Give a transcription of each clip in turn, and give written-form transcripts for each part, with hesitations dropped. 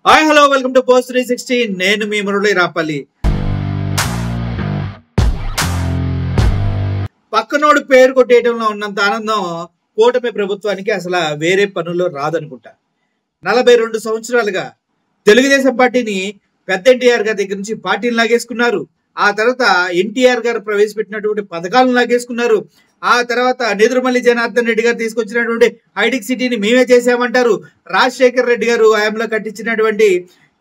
Hi hello welcome to post 360. నేను మీ మురళి రాపల్లి. పక్కనోడు పేరు కొట్టేయడంలో ఉన్నంత ఆనందం కూటమి ప్రభుత్వానికి అసలు వేరే పనుల్లో రాదనుకుంటా. 42 సంవత్సరాలుగా తెలుగుదేశం పార్టీని పెద్ద ఎన్టీఆర్ గారి దగ్గర నుంచి పార్టీని లాగేసుకున్నారు. ఆ తర్వాత ఎన్టీఆర్ గారు ప్రవేశపెట్టినటువంటి పథకాలను లాగేసుకున్నారు. ఆ తర్వాత నెదురుమల్లి జనార్దన్ రెడ్డి గారు తీసుకొచ్చినటువంటి హైటెక్ సిటీని మేమే చేసామంటారు. రాజశేఖర్ రెడ్డి గారు హయాంలో కట్టించినటువంటి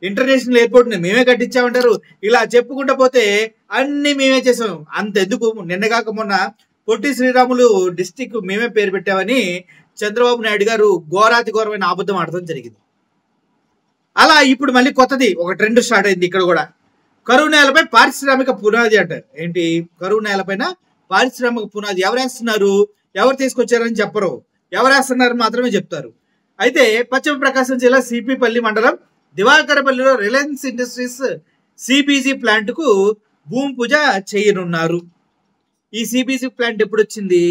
ఇంటర్నేషనల్ ఎయిర్పోర్ట్ ని మేమే కట్టించామంటారు. ఇలా చెప్పుకుంటూ పోతే అన్ని మేమే చేసాం. అంతెందుకు, నిన్నగాక మొన్న పొట్టి శ్రీరాములు డిస్టిక్ మేమే పేరు పెట్టామని చంద్రబాబు నాయుడు గారు ఘోరాతి ఘోరమైన అబద్ధం ఆడటం జరిగింది. అలా ఇప్పుడు మళ్ళీ కొత్తది ఒక ట్రెండ్ స్టార్ట్ అయింది ఇక్కడ కూడా. కరువు నేలపై పారిశ్రామిక పునాది అంట. ఏంటి కరువు నేలపైన పారిశ్రామిక పునాది? ఎవరు వేస్తున్నారు, ఎవరు తీసుకొచ్చారని చెప్పరు, ఎవరు వేస్తున్నారు మాత్రమే చెప్తారు. అయితే పశ్చిమ ప్రకాశం జిల్లా సిపిపల్లి మండలం దివాకరపల్లిలో రిలయన్స్ ఇండస్ట్రీస్ సిబిజీ ప్లాంట్ కు భూమి పూజ చేయనున్నారు. ఈ సిబిజీ ప్లాంట్ ఎప్పుడు వచ్చింది,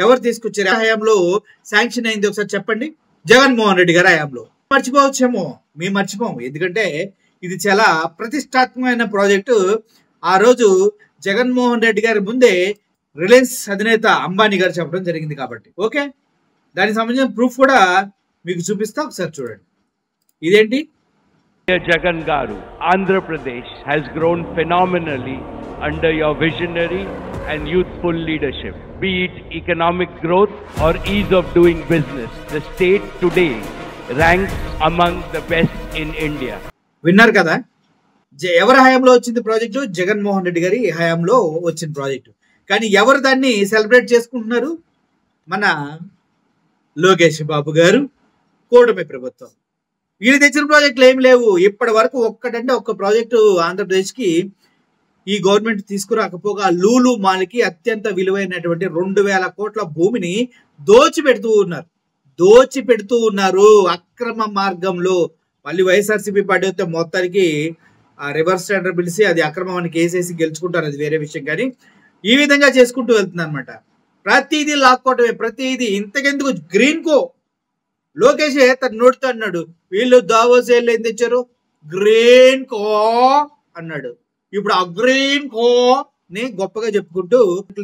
ఎవరు తీసుకొచ్చారు, హయాంలో శాంక్షన్ అయింది ఒకసారి చెప్పండి. జగన్మోహన్ రెడ్డి గారి హయాంలో. మర్చిపోవచ్చేమో, మేము మర్చిపోము, ఎందుకంటే ఇది చాలా ప్రతిష్టాత్మకమైన ప్రాజెక్టు. ఆ రోజు జగన్మోహన్ రెడ్డి గారి ముందే రిలయన్స్ అధినేత అంబానీ గారు చెప్పడం జరిగింది కాబట్టి. ఓకే, దానికి సంబంధించిన ప్రూఫ్ కూడా మీకు చూపిస్తా, ఒకసారి చూడండి. ఇదేంటి? Jagan Garu, Andhra Pradesh has grown phenomenally under your visionary and youthful leadership. Be it economic growth or ease of doing business, the state today ranks among the best in India. విన్నారు కదా, ఎవరి హయాంలో వచ్చింది project? Jaganmohan Reddy గారి హయాంలో వచ్చిన project. కానీ ఎవరు దాన్ని సెలబ్రేట్ చేసుకుంటున్నారు? మన లోకేష్ బాబు గారు, కూటమి ప్రభుత్వం. వీళ్ళు తెచ్చిన ప్రాజెక్టులు ఏమి లేవు ఇప్పటి వరకు. ఒక్కటంటే ఒక్క ప్రాజెక్టు ఆంధ్రప్రదేశ్కి ఈ గవర్నమెంట్ తీసుకురాకపోగా లూలు మాల్కి అత్యంత విలువైనటువంటి 2000 కోట్ల భూమిని దోచిపెడుతూ ఉన్నారు అక్రమ మార్గంలో. మళ్ళీ వైఎస్ఆర్సీపీ పార్టీ వస్తే మొత్తానికి రివర్స్ టెండర్ పిలిచి అది అక్రమం అని కేసేసి గెలుచుకుంటారు, అది వేరే విషయం. కానీ ఈ విధంగా చేసుకుంటూ వెళ్తుంది అనమాట. ప్రతిదీ లాక్కోవటమే, ప్రతిదీ. ఇంతకెందుకు గ్రీన్ కో లోకేష్ తన నోటితో అన్నాడు, వీళ్ళు దావోస్ ఏం తెచ్చారు, గ్రీన్ కో అన్నాడు. ఇప్పుడు ఆ గ్రీన్ కో ని గొప్పగా చెప్పుకుంటూ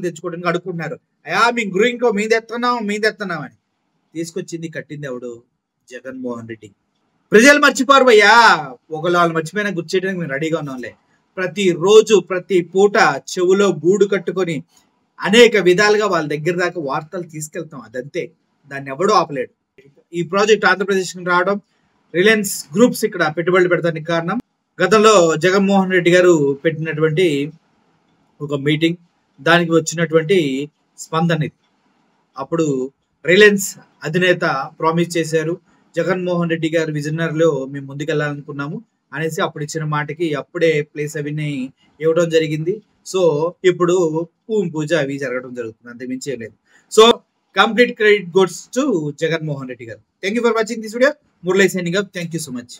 తెచ్చుకోవడానికి అడుగుకుంటున్నారు. అయా మీ గ్రీన్ కో మీద ఎత్తున్నాం అని. తీసుకొచ్చింది కట్టింది ఎవడు? జగన్మోహన్ రెడ్డి. ప్రజలు మర్చిపోరు భయ్యా, ఒకళ్ళు వాళ్ళు మర్చిపోయినా గుర్తు చేయడానికి మేము రెడీగా ఉన్నాంలే. ప్రతిరోజు ప్రతి పూట చెవులో గూడు కట్టుకొని అనేక విధాలుగా వాళ్ళ దగ్గర దాకా వార్తలు తీసుకెళ్తాం. అదంతే, దాన్ని ఎవడూ ఆపలేడు. ఈ ప్రాజెక్ట్ ఆంధ్రప్రదేశ్కి రావడం, రిలయన్స్ గ్రూప్స్ ఇక్కడ పెట్టుబడులు పెడతానికి కారణం గతంలో జగన్మోహన్ రెడ్డి గారు పెట్టినటువంటి ఒక మీటింగ్, దానికి వచ్చినటువంటి స్పందన ఇది. అప్పుడు రిలయన్స్ అధినేత ప్రామిస్ చేశారు, జగన్మోహన్ రెడ్డి గారు విజనరీలో మేము ముందుకెళ్ళాలనుకున్నాము అనేసి అప్పుడు ఇచ్చిన మాటకి అప్పుడే ప్లేస్ అవిని ఇవ్వడం జరిగింది. సో ఇప్పుడు భూమి పూజ అవి జరగడం జరుగుతుంది, అంతే మించి ఏం లేదు. So complete credit goes to Jaganmohan Reddy గారు. Thank you for watching this video. Murali signing up. Thank you so much.